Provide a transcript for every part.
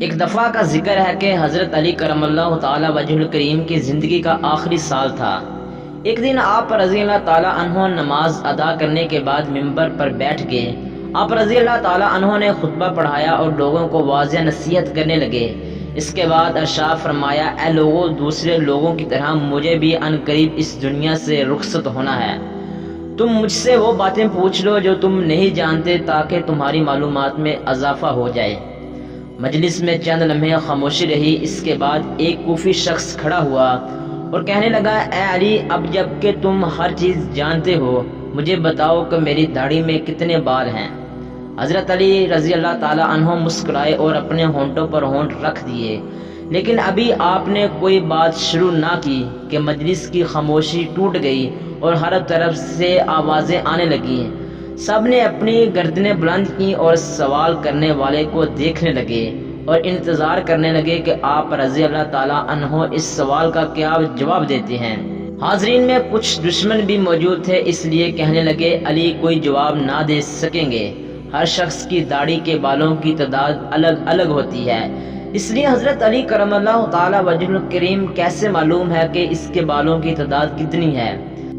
ایک دفعہ کا ذکر ہے کہ حضرت علی کرم اللہ تعالی وجہ الکریم کی زندگی کا آخری سال تھا۔ ایک دن آپ رضی اللہ تعالی عنہ نماز ادا کرنے کے بعد ممبر پر بیٹھ گئے۔ آپ رضی اللہ تعالی عنہ نے خطبہ پڑھایا اور لوگوں کو واضح نصیحت کرنے لگے۔ اس کے بعد ارشاد فرمایا، اے لوگوں، دوسرے لوگوں کی طرح مجھے بھی عنقریب اس دنیا سے رخصت ہونا ہے۔ تم مجھ سے وہ باتیں پوچھ لو جو تم نہیں جانتے تاکہ تمہاری معلومات میں اضافہ ہو جائے۔ مجلس میں چند لمحے خاموشی رہی۔ اس کے بعد ایک کوفی شخص کھڑا ہوا اور کہنے لگا، اے علی، اب جب کہ تم ہر چیز جانتے ہو، مجھے بتاؤ کہ میری داڑھی میں کتنے بال ہیں۔ حضرت علی رضی اللہ تعالی عنہ مسکرائے اور اپنے ہونٹوں پر ہونٹ رکھ دیے، لیکن ابھی آپ نے کوئی بات شروع نہ کی کہ مجلس کی خاموشی ٹوٹ گئی اور ہر طرف سے آوازیں آنے لگیں۔ سب نے اپنی گردنیں بلند کی اور سوال کرنے والے کو دیکھنے لگے اور انتظار کرنے لگے کہ آپ رضی اللہ تعالی عنہ اس سوال کا کیا جواب دیتے ہیں۔ حاضرین میں کچھ دشمن بھی موجود تھے، اس لیے کہنے لگے، علی کوئی جواب نہ دے سکیں گے۔ ہر شخص کی داڑھی کے بالوں کی تعداد الگ الگ ہوتی ہے، اس لیے حضرت علی کرم اللہ تعالی وجہ الکریم کیسے معلوم ہے کہ اس کے بالوں کی تعداد کتنی ہے؟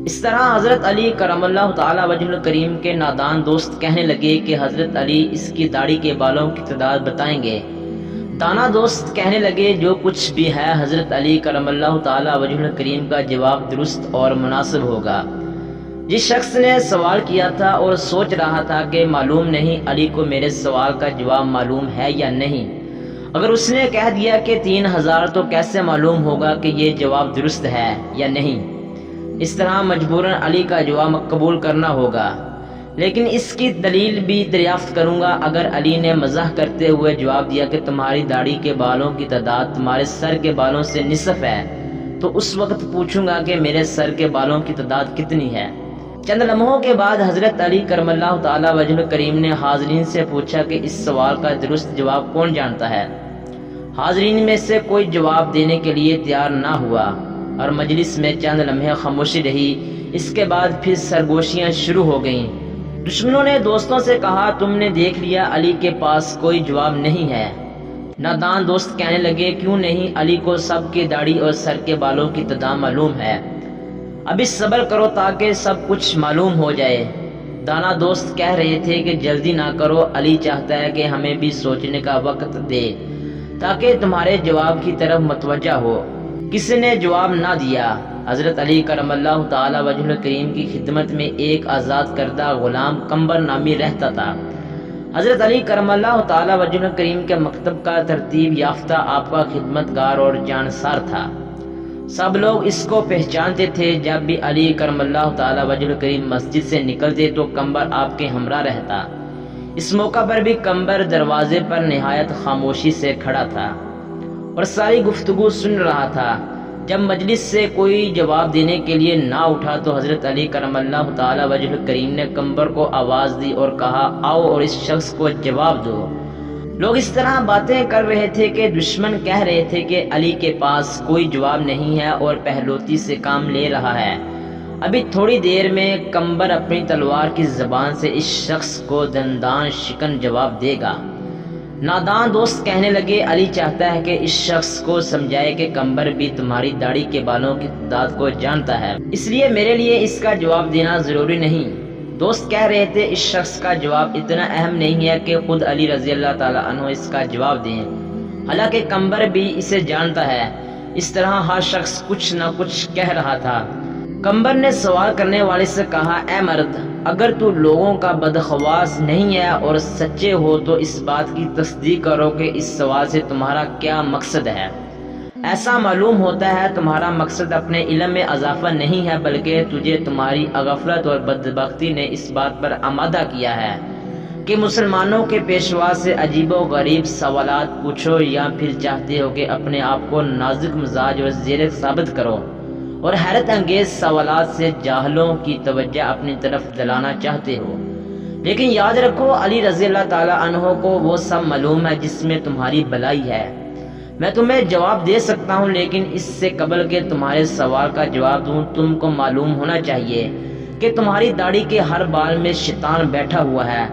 اس طرح حضرت علی کرم اللہ تعالی وجہ الکریم کے نادان دوست کہنے لگے کہ حضرت علی اس کی داڑھی کے بالوں کی تعداد بتائیں گے۔ دانا دوست کہنے لگے، جو کچھ بھی ہے حضرت علی کرم اللہ تعالی وجہ الکریم کا جواب درست اور مناسب ہوگا۔ جس شخص نے سوال کیا تھا اور سوچ رہا تھا کہ معلوم نہیں علی کو میرے سوال کا جواب معلوم ہے یا نہیں، اگر اس نے کہہ دیا کہ 3000 تو کیسے معلوم ہوگا کہ یہ جواب درست ہے یا نہیں؟ اس طرح مجبوراً علی کا جواب قبول کرنا ہوگا، لیکن اس کی دلیل بھی دریافت کروں گا۔ اگر علی نے مزاح کرتے ہوئے جواب دیا کہ تمہاری داڑھی کے بالوں کی تعداد تمہارے سر کے بالوں سے نصف ہے، تو اس وقت پوچھوں گا کہ میرے سر کے بالوں کی تعداد کتنی ہے۔ چند لمحوں کے بعد حضرت علی کرم اللہ تعالی وجہ الکریم نے حاضرین سے پوچھا کہ اس سوال کا درست جواب کون جانتا ہے؟ حاضرین میں سے کوئی جواب دینے کے لیے تیار نہ ہوا اور مجلس میں چند لمحے خاموشی رہی۔ اس کے بعد پھر سرگوشیاں شروع ہو گئیں۔ دشمنوں نے دوستوں سے کہا، تم نے دیکھ لیا، علی کے پاس کوئی جواب نہیں ہے۔ نادان دوست کہنے لگے، کیوں نہیں، علی کو سب کی داڑھی اور سر کے بالوں کی تعداد معلوم ہے۔ ابھی صبر کرو تاکہ سب کچھ معلوم ہو جائے۔ دانا دوست کہہ رہے تھے کہ جلدی نہ کرو، علی چاہتا ہے کہ ہمیں بھی سوچنے کا وقت دے تاکہ تمہارے جواب کی طرف متوجہ ہو۔ کسی نے جواب نہ دیا۔ حضرت علی کرم اللہ تعالی وجہ الکریم کی خدمت میں ایک آزاد کردہ غلام قمبر نامی رہتا تھا۔ حضرت علی کرم اللہ تعالی وجہ الکریم کے مکتب کا ترتیب یافتہ آپ کا خدمتگار اور جانسار تھا۔ سب لوگ اس کو پہچانتے تھے۔ جب بھی علی کرم اللہ تعالی وجہ الکریم مسجد سے نکلتے تو قمبر آپ کے ہمراہ رہتا۔ اس موقع پر بھی قمبر دروازے پر نہایت خاموشی سے کھڑا تھا اور ساری گفتگو سن رہا تھا۔ جب مجلس سے کوئی جواب دینے کے لیے نہ اٹھا تو حضرت علی کرم اللہ تعالی وجہ الکریم نے قمبر کو آواز دی اور کہا، آؤ اور اس شخص کو جواب دو۔ لوگ اس طرح باتیں کر رہے تھے کہ دشمن کہہ رہے تھے کہ علی کے پاس کوئی جواب نہیں ہے اور پہلوتی سے کام لے رہا ہے۔ ابھی تھوڑی دیر میں قمبر اپنی تلوار کی زبان سے اس شخص کو دندان شکن جواب دے گا۔ نادان دوست کہنے لگے، علی چاہتا ہے کہ اس شخص کو سمجھائے کہ قمبر بھی تمہاری داڑھی کے بالوں کی تعداد کو جانتا ہے، اس لیے میرے لیے اس کا جواب دینا ضروری نہیں۔ دوست کہہ رہے تھے، اس شخص کا جواب اتنا اہم نہیں ہے کہ خود علی رضی اللہ تعالی عنہ اس کا جواب دیں، حالانکہ قمبر بھی اسے جانتا ہے۔ اس طرح ہر شخص کچھ نہ کچھ کہہ رہا تھا۔ قمبر نے سوال کرنے والے سے کہا، اے مرد، اگر تو لوگوں کا بدخواص نہیں ہے اور سچے ہو تو اس بات کی تصدیق کرو کہ اس سوال سے تمہارا کیا مقصد ہے۔ ایسا معلوم ہوتا ہے تمہارا مقصد اپنے علم میں اضافہ نہیں ہے، بلکہ تجھے تمہاری غفلت اور بدبختی نے اس بات پر آمادہ کیا ہے کہ مسلمانوں کے پیشوا سے عجیب و غریب سوالات پوچھو، یا پھر چاہتے ہو کہ اپنے آپ کو نازک مزاج اور زیرک ثابت کرو اور حیرت انگیز سوالات سے جاہلوں کی توجہ اپنی طرف دلانا چاہتے ہو۔ لیکن یاد رکھو، علی رضی اللہ تعالی عنہ کو وہ سب معلوم ہے جس میں تمہاری بلائی ہے۔ میں تمہیں جواب دے سکتا ہوں، لیکن اس سے قبل کہ تمہارے سوال کا جواب دوں، تم کو معلوم ہونا چاہیے کہ تمہاری داڑھی کے ہر بال میں شیطان بیٹھا ہوا ہے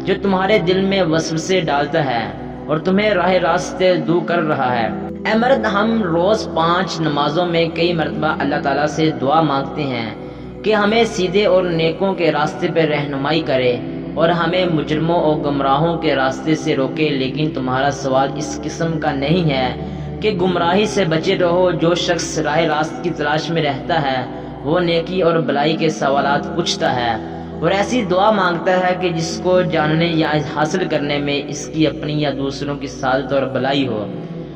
جو تمہارے دل میں وسوسے ڈالتا ہے اور تمہیں راہ راستے دور کر رہا ہے۔ اے مرد، ہم روز 5 نمازوں میں کئی مرتبہ اللہ تعالیٰ سے دعا مانگتے ہیں کہ ہمیں سیدھے اور نیکوں کے راستے پر رہنمائی کرے اور ہمیں مجرموں اور گمراہوں کے راستے سے روکے، لیکن تمہارا سوال اس قسم کا نہیں ہے کہ گمراہی سے بچے رہو۔ جو شخص راہ راست کی تلاش میں رہتا ہے وہ نیکی اور بلائی کے سوالات پوچھتا ہے اور ایسی دعا مانگتا ہے کہ جس کو جاننے یا حاصل کرنے میں اس کی اپنی یا دوسروں کی سعادت اور بلائی ہو۔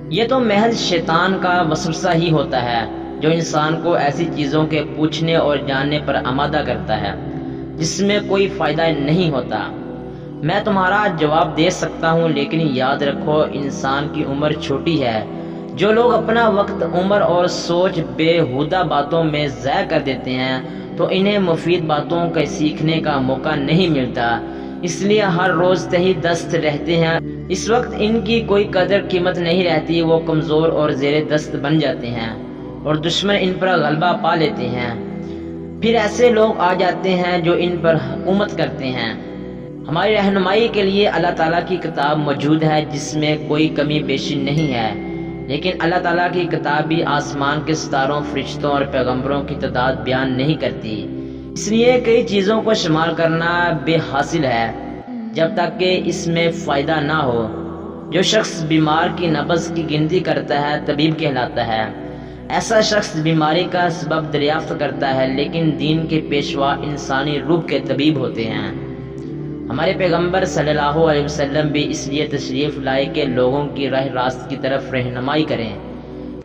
یہ تو محض شیطان کا وسوسہ ہی ہوتا ہے جو انسان کو ایسی چیزوں کے پوچھنے اور جاننے پر آمادہ کرتا ہے جس میں کوئی فائدہ نہیں ہوتا۔ میں تمہارا جواب دے سکتا ہوں، لیکن یاد رکھو انسان کی عمر چھوٹی ہے۔ جو لوگ اپنا وقت، عمر اور سوچ بےہودہ باتوں میں ضائع کر دیتے ہیں تو انہیں مفید باتوں کا سیکھنے کا موقع نہیں ملتا، اس لیے ہر روز تہی دست رہتے ہیں۔ اس وقت ان کی کوئی قدر قیمت نہیں رہتی، وہ کمزور اور زیر دست بن جاتے ہیں اور دشمن ان پر غلبہ پا لیتے ہیں۔ پھر ایسے لوگ آ جاتے ہیں جو ان پر حکومت کرتے ہیں۔ ہماری رہنمائی کے لیے اللہ تعالیٰ کی کتاب موجود ہے جس میں کوئی کمی بیشی نہیں ہے، لیکن اللہ تعالیٰ کی کتاب بھی آسمان کے ستاروں، فرشتوں اور پیغمبروں کی تعداد بیان نہیں کرتی، اس لیے کئی چیزوں کو شمار کرنا بے حاصل ہے جب تک کہ اس میں فائدہ نہ ہو۔ جو شخص بیمار کی نبض کی گنتی کرتا ہے طبیب کہلاتا ہے۔ ایسا شخص بیماری کا سبب دریافت کرتا ہے، لیکن دین کے پیشوا انسانی روح کے طبیب ہوتے ہیں۔ ہمارے پیغمبر صلی اللہ علیہ وسلم بھی اس لیے تشریف لائے کہ لوگوں کی راہ راست کی طرف رہنمائی کریں،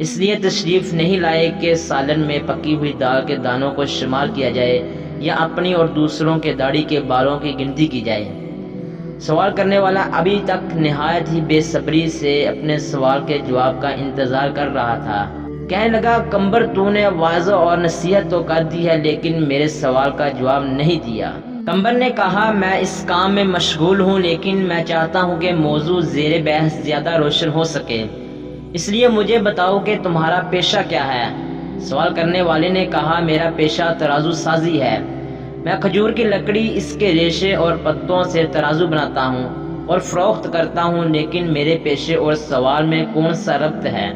اس لیے تشریف نہیں لائے کہ سالن میں پکی ہوئی دال کے دانوں کو شمار کیا جائے یا اپنی اور دوسروں کے داڑھی کے بالوں کی گنتی کی جائے۔ سوال کرنے والا ابھی تک نہایت ہی بے صبری سے اپنے سوال کے جواب کا انتظار کر رہا تھا۔ کہنے لگا، کمبر تو نے واضح اور نصیحت تو کر دی ہے لیکن میرے سوال کا جواب نہیں دیا۔ کمبر نے کہا، میں اس کام میں مشغول ہوں، لیکن میں چاہتا ہوں کہ موضوع زیر بحث زیادہ روشن ہو سکے، اس لیے مجھے بتاؤ کہ تمہارا پیشہ کیا ہے؟ سوال کرنے والے نے کہا، میرا پیشہ ترازو سازی ہے۔ میں کھجور کی لکڑی، اس کے ریشے اور پتوں سے ترازو بناتا ہوں اور فروخت کرتا ہوں، لیکن میرے پیشے اور سوال میں کون سا ربط ہے؟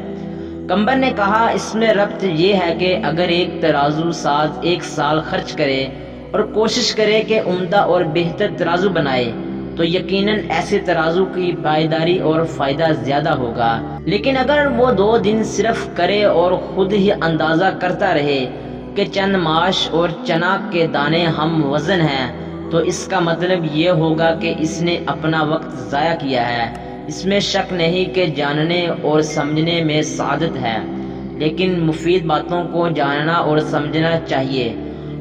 کمبر نے کہا، اس میں ربط یہ ہے کہ اگر ایک ترازو ساز 1 سال خرچ کرے اور کوشش کرے کہ عمدہ اور بہتر ترازو بنائے تو یقیناً ایسے ترازو کی پائیداری اور فائدہ زیادہ ہوگا، لیکن اگر وہ 2 دن صرف کرے اور خود ہی اندازہ کرتا رہے کہ چند ماش اور چنا کے دانے ہم وزن ہیں تو اس کا مطلب یہ ہوگا کہ اس نے اپنا وقت ضائع کیا ہے۔ اس میں شک نہیں کہ جاننے اور سمجھنے میں سعادت ہے، لیکن مفید باتوں کو جاننا اور سمجھنا چاہیے۔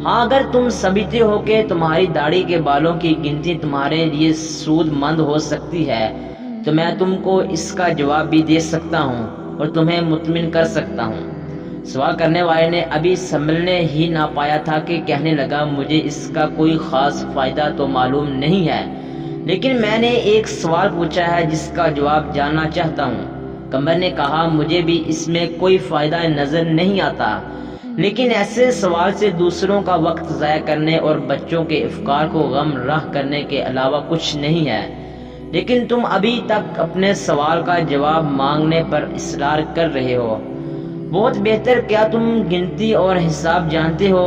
ہاں، اگر تم سمجھتے ہو کہ تمہاری داڑھی کے بالوں کی گنتی تمہارے لیے سود مند ہو سکتی ہے تو میں تم کو اس کا جواب بھی دے سکتا ہوں اور تمہیں مطمئن کر سکتا ہوں۔ سوال کرنے والے نے ابھی سنبھلنے ہی نہ پایا تھا کہ کہنے لگا، مجھے اس کا کوئی خاص فائدہ تو معلوم نہیں ہے، لیکن میں نے ایک سوال پوچھا ہے جس کا جواب جاننا چاہتا ہوں۔ کمبر نے کہا، مجھے بھی اس میں کوئی فائدہ نظر نہیں آتا، لیکن ایسے سوال سے دوسروں کا وقت ضائع کرنے اور بچوں کے افکار کو غم راہ کرنے کے علاوہ کچھ نہیں ہے، لیکن تم ابھی تک اپنے سوال کا جواب مانگنے پر اصرار کر رہے ہو۔ بہت بہتر، کیا تم گنتی اور حساب جانتے ہو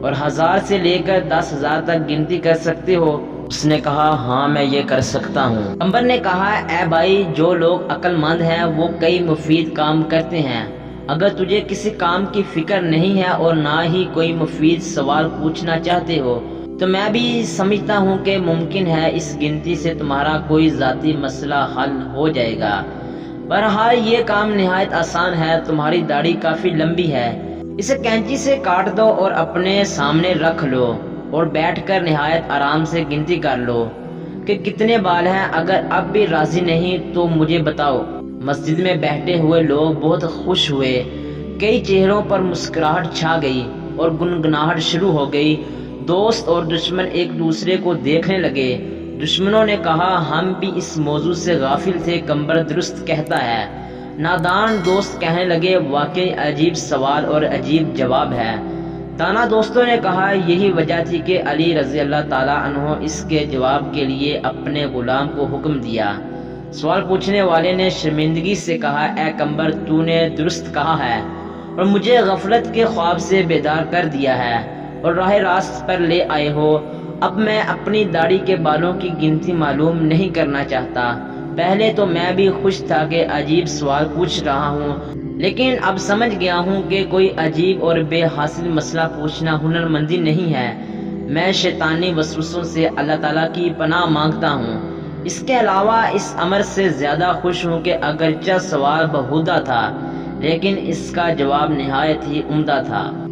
اور 1000 سے لے کر 10,000 تک گنتی کر سکتے ہو؟ اس نے کہا، ہاں میں یہ کر سکتا ہوں۔ کمبر نے کہا، اے بھائی، جو لوگ عقل مند ہیں وہ کئی مفید کام کرتے ہیں۔ اگر تجھے کسی کام کی فکر نہیں ہے اور نہ ہی کوئی مفید سوال پوچھنا چاہتے ہو تو میں بھی سمجھتا ہوں کہ ممکن ہے اس گنتی سے تمہارا کوئی ذاتی مسئلہ حل ہو جائے گا۔ بہرحال یہ کام نہایت آسان ہے۔ تمہاری داڑھی کافی لمبی ہے، اسے کینچی سے کاٹ دو اور اپنے سامنے رکھ لو اور بیٹھ کر نہایت آرام سے گنتی کر لو کہ کتنے بال ہیں۔ اگر اب بھی راضی نہیں تو مجھے بتاؤ۔ مسجد میں بیٹھے ہوئے لوگ بہت خوش ہوئے، کئی چہروں پر مسکراہٹ چھا گئی اور گنگناہٹ شروع ہو گئی۔ دوست اور دشمن ایک دوسرے کو دیکھنے لگے۔ دشمنوں نے کہا، ہم بھی اس موضوع سے غافل تھے، کمبر درست کہتا ہے۔ نادان دوست کہنے لگے، واقعی عجیب سوال اور عجیب جواب ہے۔ دانا دوستوں نے کہا، یہی وجہ تھی کہ علی رضی اللہ تعالیٰ عنہ اس کے جواب کے لیے اپنے غلام کو حکم دیا، سوال پوچھنے والے نے شرمندگی سے کہا، اے کمبر، تو نے درست کہا ہے اور مجھے غفلت کے خواب سے بیدار کر دیا ہے اور راہ راست پر لے آئے ہو۔ اب میں اپنی داڑھی کے بالوں کی گنتی معلوم نہیں کرنا چاہتا۔ پہلے تو میں بھی خوش تھا کہ عجیب سوال پوچھ رہا ہوں، لیکن اب سمجھ گیا ہوں کہ کوئی عجیب اور بے حاصل مسئلہ پوچھنا ہنرمندی نہیں ہے۔ میں شیطانی وسوسوں سے اللہ تعالیٰ کی پناہ مانگتا ہوں۔ اس کے علاوہ اس امر سے زیادہ خوش ہوں کہ اگرچہ سوال بہودہ تھا لیکن اس کا جواب نہایت ہی عمدہ تھا۔